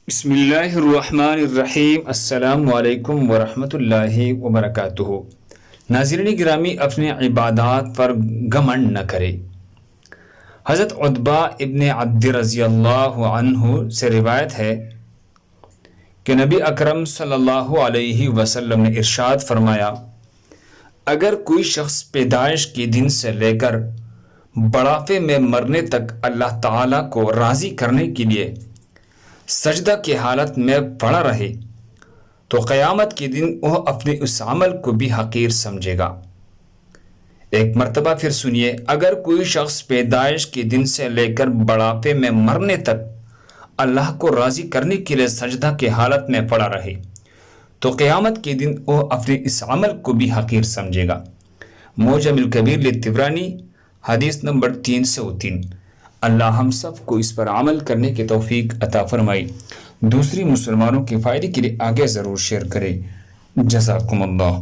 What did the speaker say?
بسم اللہ الرحمن الرحیم۔ السلام علیکم ورحمۃ اللہ وبرکاتہ۔ ناظرین گرامی، اپنے عبادات پر گھمنڈ نہ کرے۔ حضرت عتبہ ابن عبد رضی اللہ عنہ سے روایت ہے کہ نبی اکرم صلی اللہ علیہ وسلم نے ارشاد فرمایا، اگر کوئی شخص پیدائش کے دن سے لے کر بڑھاپے میں مرنے تک اللہ تعالیٰ کو راضی کرنے کے لیے سجدہ کی حالت میں پڑا رہے تو قیامت کے دن وہ اپنے اس عمل کو بھی حقیر سمجھے گا۔ ایک مرتبہ پھر سنیے، اگر کوئی شخص پیدائش کے دن سے لے کر بڑھاپے میں مرنے تک اللہ کو راضی کرنے کے لیے سجدہ کی حالت میں پڑا رہے تو قیامت کے دن وہ اپنے اس عمل کو بھی حقیر سمجھے گا۔ معجم الکبیر للطبرانی، حدیث نمبر 303۔ اللہ ہم سب کو اس پر عمل کرنے کی توفیق عطا فرمائی۔ دوسری مسلمانوں کے فائدے کے لیے آگے ضرور شیئر کریں۔ جزاکم اللہ۔